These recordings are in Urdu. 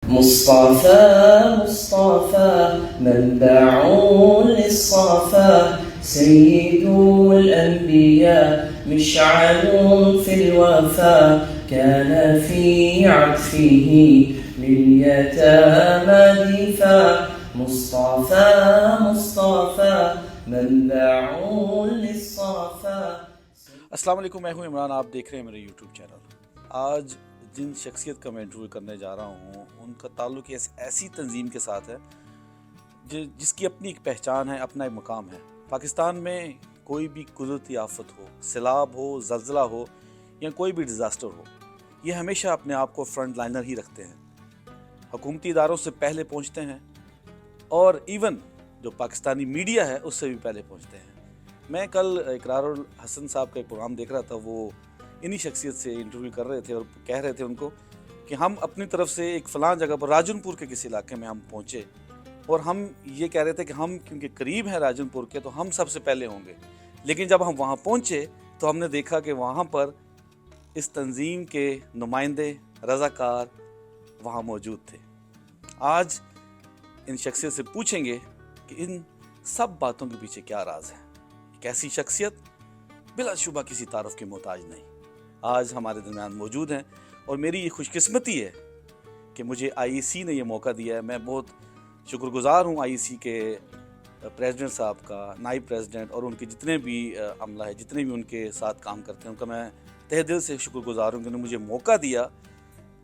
مصطفى مصطفى منبع للصفا سيد الأنبياء مشعل في الوفا كان في عطفه لليتامى دفا مصطفى مصطفى منبع للصفا. السلام علیکم، میں ہوں عمران، آپ دیکھ رہے ہیں میرے یوٹیوب چینل. آج جن شخصیت کا میں انٹرویو کرنے جا رہا ہوں ان کا تعلق ایسی تنظیم کے ساتھ ہے جس کی اپنی ایک پہچان ہے، اپنا ایک مقام ہے. پاکستان میں کوئی بھی قدرتی آفت ہو، سیلاب ہو، زلزلہ ہو یا کوئی بھی ڈیزاسٹر ہو، یہ ہمیشہ اپنے آپ کو فرنٹ لائنر ہی رکھتے ہیں. حکومتی اداروں سے پہلے پہنچتے ہیں اور ایون جو پاکستانی میڈیا ہے اس سے بھی پہلے پہنچتے ہیں. میں کل اقرار الحسن صاحب کا ایک پروگرام دیکھ رہا تھا، وہ انہی شخصیت سے انٹرویو کر رہے تھے اور کہہ رہے تھے ان کو کہ ہم اپنی طرف سے ایک فلاں جگہ پر راجن پور کے کسی علاقے میں ہم پہنچے اور ہم یہ کہہ رہے تھے کہ ہم کیونکہ قریب ہیں راجن پور کے تو ہم سب سے پہلے ہوں گے. لیکن جب ہم وہاں پہنچے تو ہم نے دیکھا کہ وہاں پر اس تنظیم کے نمائندے، رضاکار وہاں موجود تھے. آج ان شخصیت سے پوچھیں گے کہ ان سب باتوں کے پیچھے کیا راز ہے. ایک ایسی شخصیت بلا شبہ کسی تعارف کی محتاج نہیں، آج ہمارے درمیان موجود ہیں اور میری یہ خوش قسمتی ہے کہ مجھے آئی ای سی نے یہ موقع دیا ہے. میں بہت شکر گزار ہوں آئی ای سی کے پریزیڈنٹ صاحب کا، نائب پریزیڈنٹ اور ان کے جتنے بھی عملہ ہے، جتنے بھی ان کے ساتھ کام کرتے ہیں، ان کا میں تہ دل سے شکر گزار ہوں کہ انہوں نے مجھے موقع دیا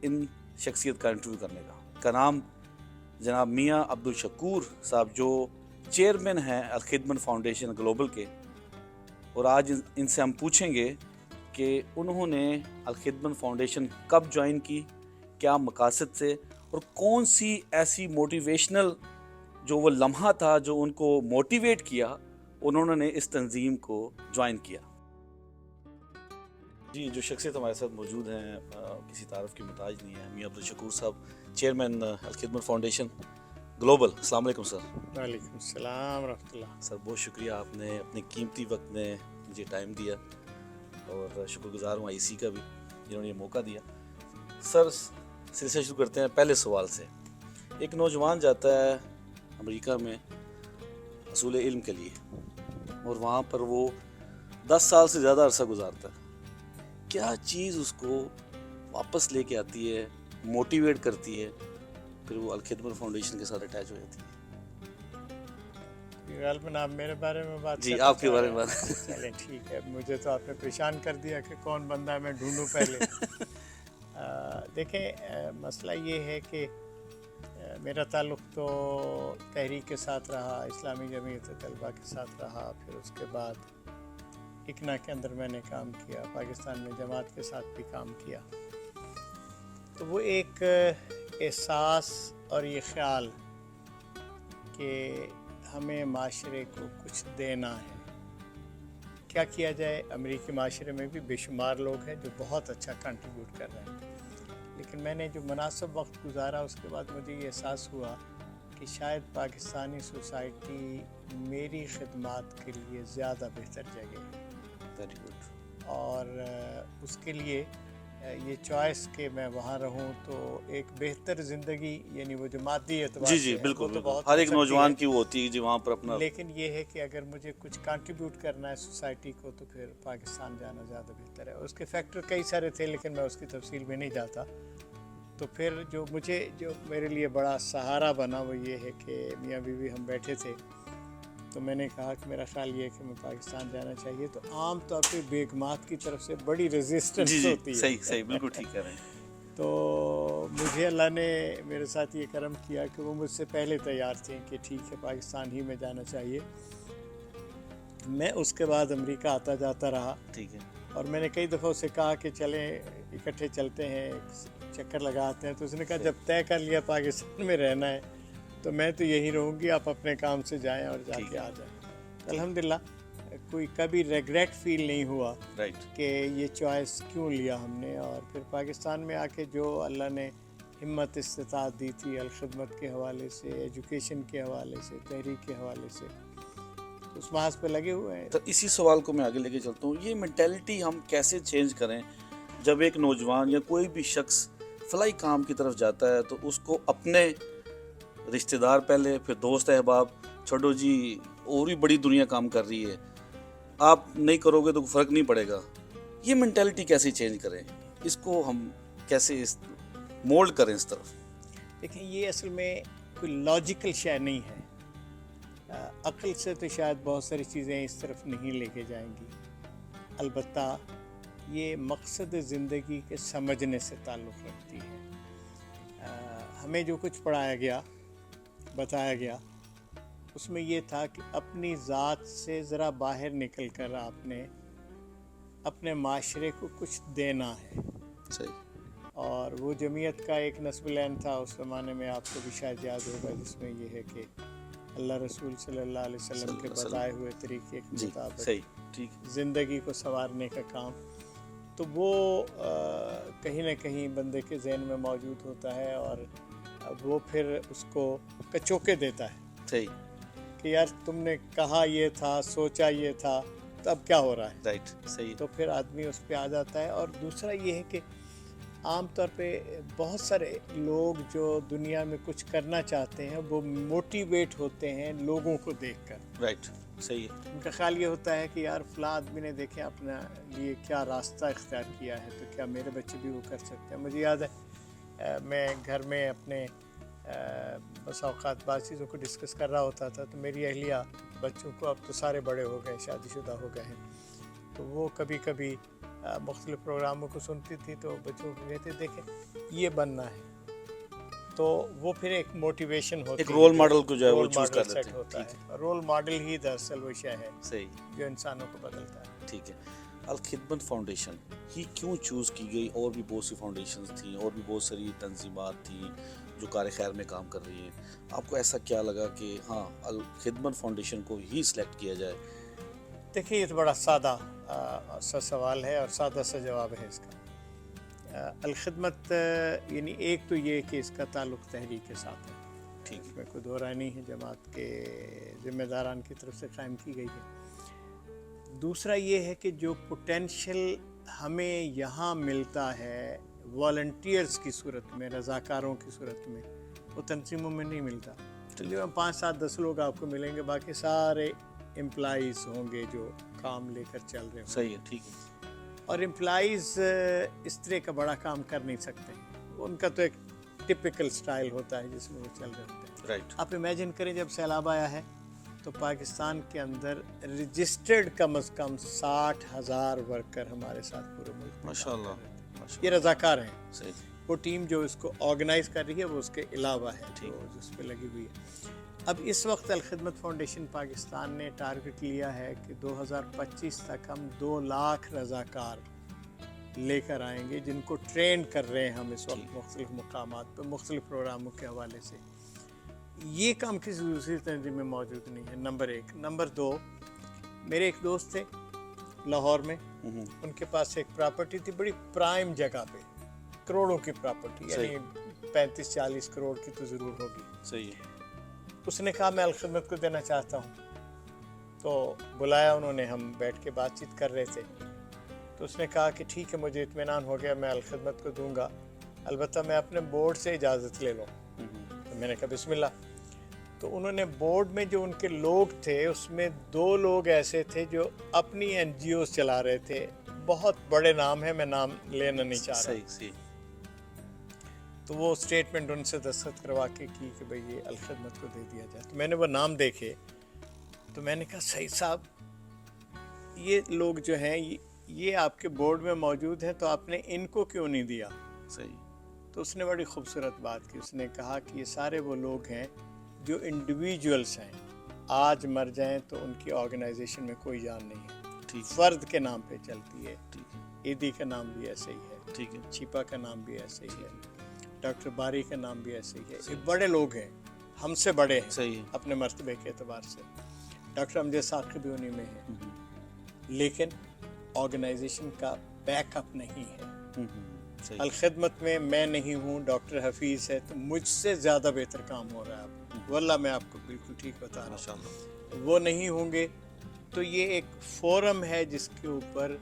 ان شخصیت کا انٹرویو کرنے کا. کا نام جناب میاں عبدالشکور صاحب، جو چیئرمین ہیں الخدمت فاؤنڈیشن گلوبل کے. اور آج ان سے ہم پوچھیں گے کہ انہوں نے الخدمت فاؤنڈیشن کب جوائن کی، کیا مقاصد سے، اور کون سی ایسی موٹیویشنل جو وہ لمحہ تھا جو ان کو موٹیویٹ کیا انہوں نے اس تنظیم کو جوائن کیا. جی، جو شخصیت ہمارے ساتھ موجود ہیں کسی تعارف کی محتاج نہیں ہے، میاں عبدالشکور صاحب، چیئرمین الخدمت فاؤنڈیشن گلوبل. السلام علیکم سر. وعلیکم السلام ورحمۃ اللہ. سر بہت شکریہ، آپ نے اپنے قیمتی وقت میں مجھے ٹائم دیا اور شکر گزار ہوں آئی سی کا بھی جنہوں نے یہ موقع دیا. سر سلسلہ شروع کرتے ہیں پہلے سوال سے. ایک نوجوان جاتا ہے امریکہ میں حصول علم کے لیے اور وہاں پر وہ 10 سال سے زیادہ عرصہ گزارتا ہے. کیا چیز اس کو واپس لے کے آتی ہے، موٹیویٹ کرتی ہے، پھر وہ الخدمت فاؤنڈیشن کے ساتھ اٹیچ ہو جاتی ہے؟ غالباً آپ میرے بارے میں بات جی، آپ کے بارے میں بات. چلیں ٹھیک ہے، مجھے تو آپ نے پریشان کر دیا کہ کون بندہ ہے، میں ڈھونڈوں پہلے. دیکھیں، مسئلہ یہ ہے کہ میرا تعلق تو تحریک کے ساتھ رہا، اسلامی جمعیت طلبہ کے ساتھ رہا، پھر اس کے بعد اکنا کے اندر میں نے کام کیا، پاکستان میں جماعت کے ساتھ بھی کام کیا. تو وہ ایک احساس اور یہ خیال کہ ہمیں معاشرے کو کچھ دینا ہے، کیا کیا جائے. امریکی معاشرے میں بھی بے شمار لوگ ہیں جو بہت اچھا کنٹریبیوٹ کر رہے ہیں، لیکن میں نے جو مناسب وقت گزارا اس کے بعد مجھے یہ احساس ہوا کہ شاید پاکستانی سوسائٹی میری خدمات کے لیے زیادہ بہتر جگہ ہے. Very good. اور اس کے لیے یہ چوائس کہ میں وہاں رہوں تو ایک بہتر زندگی، یعنی وہ جو مادی اعتبار جی سے جی ہے، بالکل وہ تو بالکل، بہت ہر ایک ہو سکتی نوجوان ہے، کی وہ ہوتی ہے جی وہاں پر اپنا. لیکن یہ ہے کہ اگر مجھے کچھ کنٹریبیوٹ کرنا ہے سوسائٹی کو تو پھر پاکستان جانا زیادہ بہتر ہے. اس کے فیکٹر کئی سارے تھے لیکن میں اس کی تفصیل میں نہیں جاتا. تو پھر جو میرے لیے بڑا سہارا بنا وہ یہ ہے کہ میاں بیوی ہم بیٹھے تھے تو میں نے کہا کہ میرا خیال یہ ہے کہ میں پاکستان جانا چاہیے. تو عام طور پہ بیگمات کی طرف سے بڑی ریزسٹنس ہوتی ہے. صحیح صحیح، بالکل ٹھیک کہہ رہے ہیں. تو مجھے اللہ نے میرے ساتھ یہ کرم کیا کہ وہ مجھ سے پہلے تیار تھے کہ ٹھیک ہے پاکستان ہی میں جانا چاہیے. میں اس کے بعد امریکہ آتا جاتا رہا. ٹھیک ہے. اور میں نے کئی دفعہ اسے کہا کہ چلیں اکٹھے چلتے ہیں، چکر لگاتے ہیں. تو اس نے کہا جب طے کر لیا پاکستان میں رہنا ہے تو میں تو یہی رہوں گی، آپ اپنے کام سے جائیں اور جا کے آ جائیں. الحمدللہ کوئی کبھی ریگریٹ فیل نہیں ہوا کہ یہ چوائس کیوں لیا ہم نے. اور پھر پاکستان میں آ کے جو اللہ نے ہمت استطاعت دی تھی الخدمت کے حوالے سے، ایجوکیشن کے حوالے سے، تحریک کے حوالے سے، اس محاذ پہ لگے ہوئے ہیں. تو اسی سوال کو میں آگے لے کے چلتا ہوں. یہ مینٹیلٹی ہم کیسے چینج کریں جب ایک نوجوان یا کوئی بھی شخص فلاحی کام کی طرف جاتا ہے تو اس کو اپنے رشتہ دار پہلے، پھر دوست احباب، چھوڑو جی اور بھی بڑی دنیا کام کر رہی ہے، آپ نہیں کرو گے تو فرق نہیں پڑے گا. یہ مینٹیلٹی کیسے چینج کریں، اس کو ہم کیسے مولڈ کریں اس طرف؟ دیکھیں یہ اصل میں کوئی لاجیکل شے نہیں ہے. عقل سے تو شاید بہت ساری چیزیں اس طرف نہیں لے کے جائیں گی، البتہ یہ مقصد زندگی کے سمجھنے سے تعلق رکھتی ہے. ہمیں جو کچھ پڑھایا گیا، بتایا گیا، اس میں یہ تھا کہ اپنی ذات سے ذرا باہر نکل کر آپ نے اپنے معاشرے کو کچھ دینا ہے. صحیح. اور وہ جمعیت کا ایک نصب العین تھا اس زمانے میں، آپ کو بھی شاید یاد ہوگا، جس میں یہ ہے کہ اللہ رسول صلی اللہ علیہ وسلم کے بتائے ہوئے طریقے کے مطابق زندگی کو سنوارنے کا کام. تو وہ کہیں نہ کہیں بندے کے ذہن میں موجود ہوتا ہے، اور وہ پھر اس کو کچوکے دیتا ہے. صحیح. کہ یار تم نے کہا یہ تھا، سوچا یہ تھا، تو اب کیا ہو رہا ہے. رائٹ. صحیح. تو پھر آدمی اس پہ آ جاتا ہے. اور دوسرا یہ ہے کہ عام طور پہ بہت سارے لوگ جو دنیا میں کچھ کرنا چاہتے ہیں وہ موٹیویٹ ہوتے ہیں لوگوں کو دیکھ کر. رائٹ. صحیح ہے. ان کا خیال یہ ہوتا ہے کہ یار فلاں آدمی نے دیکھیں اپنا لیے کیا راستہ اختیار کیا ہے، تو کیا میرے بچے بھی وہ کر سکتے ہیں. مجھے یاد ہے میں گھر میں اپنے بس اوقات بعض چیزوں کو ڈسکس کر رہا ہوتا تھا، تو میری اہلیہ بچوں کو، اب تو سارے بڑے ہو گئے، شادی شدہ ہو گئے ہیں، تو وہ کبھی کبھی مختلف پروگراموں کو سنتی تھی، تو بچوں کو کہتے دیکھیں یہ بننا ہے. تو وہ پھر ایک موٹیویشن ہوتی ہے، ایک رول ماڈل کو جو ہے وہ چوز کر لیتے ہیں. رول ماڈل ہی دراصل وہ شے ہے صحیح جو انسانوں کو بدلتا ہے. ٹھیک ہے. الخدمت فاؤنڈیشن ہی کیوں چوز کی گئی؟ اور بھی بہت سی فاؤنڈیشنز تھیں، اور بھی بہت ساری تنظیمات تھیں جو کار خیر میں کام کر رہی ہیں. آپ کو ایسا کیا لگا کہ ہاں الخدمت فاؤنڈیشن کو ہی سلیکٹ کیا جائے؟ دیکھیے یہ تو بڑا سادہ سا سوال ہے اور سادہ سا جواب ہے اس کا. الخدمت یعنی ایک تو یہ کہ اس کا تعلق تحریک کے ساتھ ہے، ٹھیک، اس میں کوئی دو رائے نہیں ہے، جماعت کے ذمہ داران کی طرف سے قائم کی گئی ہے. دوسرا یہ ہے کہ جو پوٹینشل ہمیں یہاں ملتا ہے والنٹیئرز کی صورت میں، رضاکاروں کی صورت میں، وہ تنظیموں میں نہیں ملتا. تنظیموں میں 5 7 10 لوگ آپ کو ملیں گے، باقی سارے امپلائیز ہوں گے جو کام لے کر چل رہے ہیں. صحیح ہے. ٹھیک ہے. اور امپلائیز اس طرح کا بڑا کام کر نہیں سکتے، ان کا تو ایک ٹپیکل سٹائل ہوتا ہے جس میں وہ چل رہے ہوتے ہیں. رائٹ. آپ امیجن کریں جب سیلاب آیا ہے تو پاکستان کے اندر رجسٹرڈ کم از کم 60,000 ورکر ہمارے ساتھ پورے ملک میں. ماشاء اللہ. یہ رضاکار ہیں. صحیح. وہ ٹیم جو اس کو آرگنائز کر رہی ہے وہ اس کے علاوہ ہے جو اس پہ لگی ہوئی ہے. اب اس وقت الخدمت فاؤنڈیشن پاکستان نے ٹارگٹ لیا ہے کہ 2025 تک ہم 2 لاکھ رضاکار لے کر آئیں گے، جن کو ٹرین کر رہے ہیں ہم اس وقت مختلف مقامات پہ مختلف پروگراموں کے حوالے سے. یہ کام کسی دوسری تنظیم میں موجود نہیں ہے، نمبر 1. نمبر 2، میرے ایک دوست تھے لاہور میں، ان کے پاس ایک پراپرٹی تھی بڑی پرائم جگہ پہ، کروڑوں کی پراپرٹی، یعنی 35-40 کروڑ کی تو ضرور ہوگی. صحیح ہے. اس نے کہا میں الخدمت کو دینا چاہتا ہوں، تو بلایا انہوں نے، ہم بیٹھ کے بات چیت کر رہے تھے. تو اس نے کہا کہ ٹھیک ہے مجھے اطمینان ہو گیا، میں الخدمت کو دوں گا، البتہ میں اپنے بورڈ سے اجازت لے لوں. تو میں نے کہا بسم اللہ. تو انہوں نے بورڈ میں جو ان کے لوگ تھے اس میں 2 لوگ ایسے تھے جو اپنی NGOs چلا رہے تھے، بہت بڑے نام ہیں، میں نام لینا نہیں چاہ رہا. صحیح. تو وہ اسٹیٹمنٹ ان سے دستخط کروا کے کی کہ بھئی یہ الخدمت کو دے دیا جائے. تو میں نے وہ نام دیکھے تو میں نے کہا صحیح صاحب، یہ لوگ جو ہیں یہ آپ کے بورڈ میں موجود ہیں، تو آپ نے ان کو کیوں نہیں دیا؟ صحیح. تو اس نے بڑی خوبصورت بات کی. اس نے کہا کہ یہ سارے وہ لوگ ہیں جو انڈیویجولس ہیں، آج مر جائیں تو ان کی آرگنائزیشن میں کوئی جان نہیں ہے، فرد کے نام پہ چلتی ہے. ایدی کا نام بھی ایسے ہی ہے، ٹھیک ہے، چھیپا کا نام بھی ایسے ہی ہے، ڈاکٹر باری کا نام بھی ایسے ہی ہے. یہ بڑے لوگ ہیں، ہم سے بڑے ہیں اپنے مرتبے کے اعتبار سے. ڈاکٹر امجد ثاقب بھی انہی میں ہے، لیکن آرگنائزیشن کا بیک اپ نہیں ہے. الخدمت میں میں نہیں ہوں، ڈاکٹر حفیظ ہے، تو مجھ سے زیادہ بہتر کام ہو رہا ہے. واللہ میں آپ کو بالکل ٹھیک بتا رہا ہوں. وہ نہیں ہوں گے تو یہ ایک فورم ہے جس کے اوپر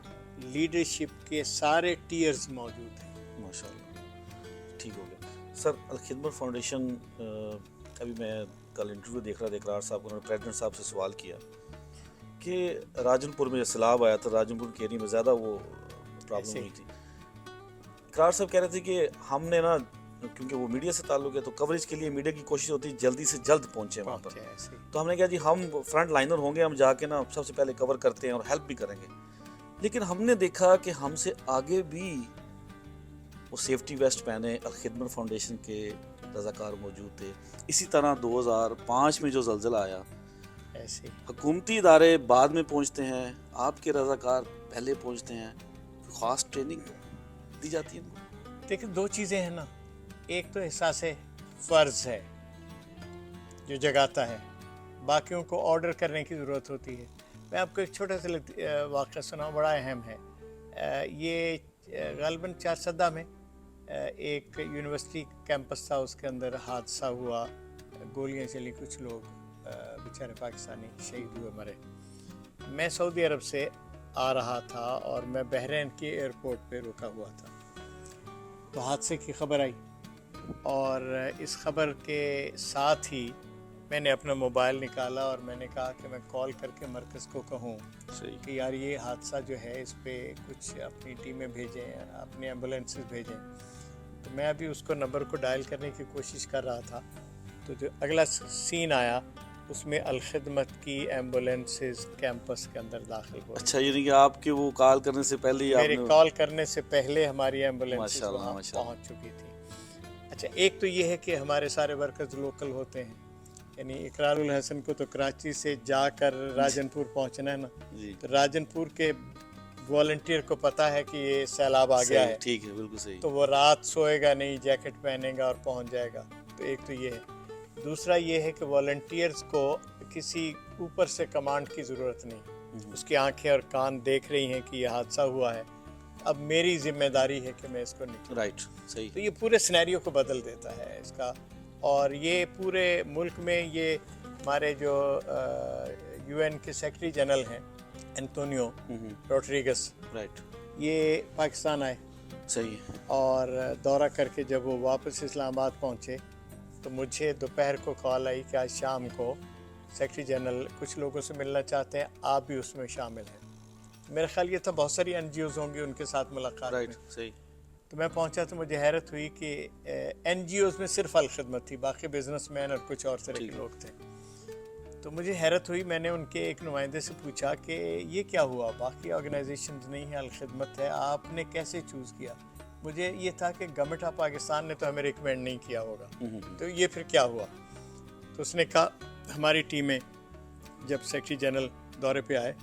لیڈرشپ کے سارے ٹیئرز موجود ہیں. ماشاء اللہ. ٹھیک ہو گیا سر. الخدمت فاؤنڈیشن ابھی میں کل انٹرویو دیکھ رہا تھا اقرار صاحب کو, انہوں نے پریزیڈنٹ صاحب سے سوال کیا کہ راجن پور میں جو سیلاب آیا تھا, راجن پور کے ایریا میں زیادہ وہ پرابلم ہوئی تھی. اقرار صاحب کہہ رہے تھے کہ ہم نے نا, کیونکہ وہ میڈیا سے تعلق ہے تو کوریج کے لیے میڈیا کی کوشش ہوتی ہے جلدی سے جلد پہنچے وہاں پر. تو ہم نے کہا جی ہم فرنٹ لائنر ہوں گے, ہم جا کے نا سب سے پہلے کور کرتے ہیں اور ہیلپ بھی کریں گے. لیکن ہم نے دیکھا کہ ہم سے آگے بھی وہ سیفٹی ویسٹ پہنے الخدمت فاؤنڈیشن کے رضاکار موجود تھے. اسی طرح 2005 میں جو زلزلہ آیا, ایسے حکومتی ادارے بعد میں پہنچتے ہیں, آپ کے رضاکار پہلے پہنچتے ہیں. خاص ٹریننگ دی جاتی ہے ان کو؟ دیکھیں دو چیزیں ہیں نا, ایک تو احساس فرض ہے جو جگاتا ہے, باقیوں کو آرڈر کرنے کی ضرورت ہوتی ہے. میں آپ کو ایک چھوٹا سا واقعہ سناؤں, بڑا اہم ہے. یہ غالباً 4 میں ایک یونیورسٹی کیمپس تھا, اس کے اندر حادثہ ہوا, گولیاں چلی, کچھ لوگ بیچارے پاکستانی شہید ہوئے, مرے. میں سعودی عرب سے آ رہا تھا اور میں بحرین کے ایئرپورٹ پہ رکا ہوا تھا, تو حادثے کی خبر آئی, اور اس خبر کے ساتھ ہی میں نے اپنا موبائل نکالا اور میں نے کہا کہ میں کال کر کے مرکز کو کہوں کہ یار یہ حادثہ جو ہے اس پہ کچھ اپنی ٹیمیں بھیجیں, اپنی ایمبولینسز بھیجیں. تو میں ابھی اس کو نمبر کو ڈائل کرنے کی کوشش کر رہا تھا, تو جو اگلا سین آیا اس میں الخدمت کی ایمبولینسز کیمپس کے اندر داخل ہو. اچھا, یعنی کہ آپ کے وہ کال کرنے سے پہلے ہی میرے کال کرنے سے پہلے ہماری ایمبولینسز وہاں پہنچ چکی تھی. اچھا, ایک تو یہ ہے کہ ہمارے سارے ورکرز لوکل ہوتے ہیں, یعنی اقرار الحسن کو تو کراچی سے جا کر راجن پور پہنچنا ہے نا, تو راجن پور کے والنٹیئر کو پتا ہے کہ یہ سیلاب آ گیا ہے, ٹھیک ہے, بالکل صحیح. تو وہ رات سوئے گا نہیں, جیکٹ پہنے گا اور پہنچ جائے گا. تو ایک تو یہ ہے. دوسرا یہ ہے کہ والنٹیئرز کو کسی اوپر سے کمانڈ کی ضرورت نہیں, اس کی آنکھیں اور کان دیکھ رہی ہیں کہ یہ حادثہ ہوا ہے, اب میری ذمہ داری ہے کہ میں اس کو نکلوں. رائٹ, صحیح. تو یہ پورے سینیریو کو بدل دیتا ہے اس کا. اور یہ پورے ملک میں یہ ہمارے جو یو این کے سیکرٹری جنرل ہیں انتونیو روڈریگس, رائٹ, یہ پاکستان آئے, صحیح, اور دورہ کر کے جب وہ واپس اسلام آباد پہنچے تو مجھے دوپہر کو کال آئی کہ آج شام کو سیکرٹری جنرل کچھ لوگوں سے ملنا چاہتے ہیں, آپ بھی اس میں شامل ہیں. میرا خیال یہ تھا بہت ساری این جی اوز ہوں گی ان کے ساتھ ملاقات میں. صحیح. تو میں پہنچا تو مجھے حیرت ہوئی کہ این جی اوز میں صرف الخدمت تھی, باقی بزنس مین اور کچھ اور طرح کے لوگ تھے. تو مجھے حیرت ہوئی, میں نے ان کے ایک نمائندے سے پوچھا کہ یہ کیا ہوا, باقی آرگنائزیشنز نہیں ہیں, الخدمت ہے, آپ نے کیسے چوز کیا؟ مجھے یہ تھا کہ گورنمنٹ آف پاکستان نے تو ہمیں ریکمینڈ نہیں کیا ہوگا, تو یہ پھر کیا ہوا؟ تو اس نے کہا ہماری ٹیمیں جب سیکرٹری جنرل دورے پہ آئے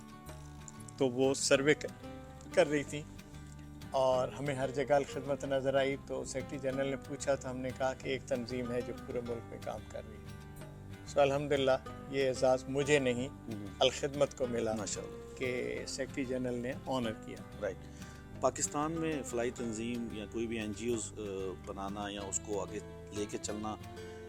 تو وہ سروے کر رہی تھی اور ہمیں ہر جگہ الخدمت نظر آئی. تو سیکرٹری جنرل نے پوچھا تو ہم نے کہا کہ ایک تنظیم ہے جو پورے ملک میں کام کر رہی ہے. سو الحمدللہ یہ اعزاز مجھے نہیں الخدمت کو ملا کہ سیکرٹری جنرل نے آنر کیا. رائٹ. پاکستان میں فلائی تنظیم یا کوئی بھی این جی اوز بنانا یا اس کو آگے لے کے چلنا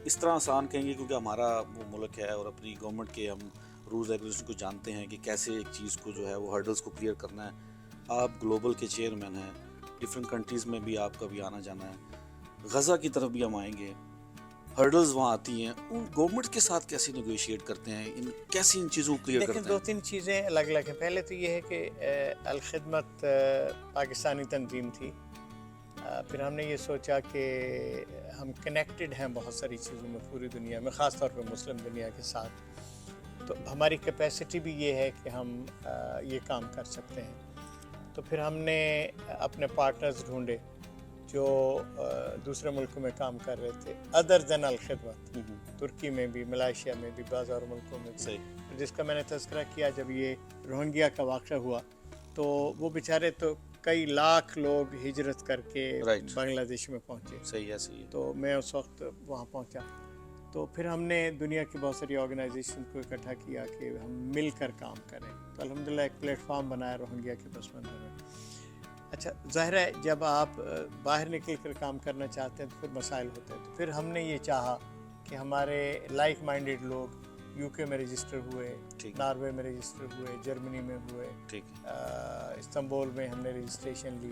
اس طرح آسان کہیں گے کیونکہ ہمارا وہ ملک ہے اور اپنی گورنمنٹ کے ہم رولز ریگولیشن کو جانتے ہیں کہ کیسے ایک چیز کو جو ہے وہ ہرڈلس کو کلیئر کرنا ہے. آپ گلوبل کے چیئرمین ہیں, ڈفرینٹ کنٹریز میں بھی آپ کا بھی آنا جانا ہے, غزہ کی طرف بھی ہم آئیں گے, ہرڈلز وہاں آتی ہیں, ان گورنمنٹ کے ساتھ کیسے نیگوشیٹ کرتے ہیں, کیسے ان چیزوں کو کلیئر کرتے ہیں؟ لیکن 2-3 چیزیں الگ الگ ہیں. پہلے تو یہ ہے کہ الخدمت پاکستانی تنظیم تھی, پھر ہم نے یہ سوچا کہ ہم کنیکٹڈ ہیں بہت ساری چیزوں میں پوری دنیا میں, خاص طور پہ مسلم دنیا کے ساتھ, تو ہماری کیپیسٹی بھی یہ ہے کہ ہم یہ کام کر سکتے ہیں. تو پھر ہم نے اپنے پارٹنرز ڈھونڈے جو دوسرے ملکوں میں کام کر رہے تھے ادر دین الخدمت, ترکی میں بھی, ملائیشیا میں بھی, بعض اور ملکوں میں بھی, جس کا میں نے تذکرہ کیا. جب یہ روہنگیا کا واقعہ ہوا تو وہ بیچارے تو کئی لاکھ لوگ ہجرت کر کے بنگلہ دیش میں پہنچے. صحیح ہے. تو میں اس وقت وہاں پہنچا, تو پھر ہم نے دنیا کی بہت ساری آرگنائزیشن کو اکٹھا کیا کہ ہم مل کر کام کریں. تو الحمدللہ ایک پلیٹ فارم بنایا روہنگیا کے پس منظر میں. اچھا, ظاہر ہے جب آپ باہر نکل کر کام کرنا چاہتے ہیں تو پھر مسائل ہوتے ہیں. تو پھر ہم نے یہ چاہا کہ ہمارے لائک مائنڈیڈ لوگ یو کے میں رجسٹر ہوئے, ناروے میں رجسٹر ہوئے, جرمنی میں ہوئے, استنبول میں ہم نے رجسٹریشن لی,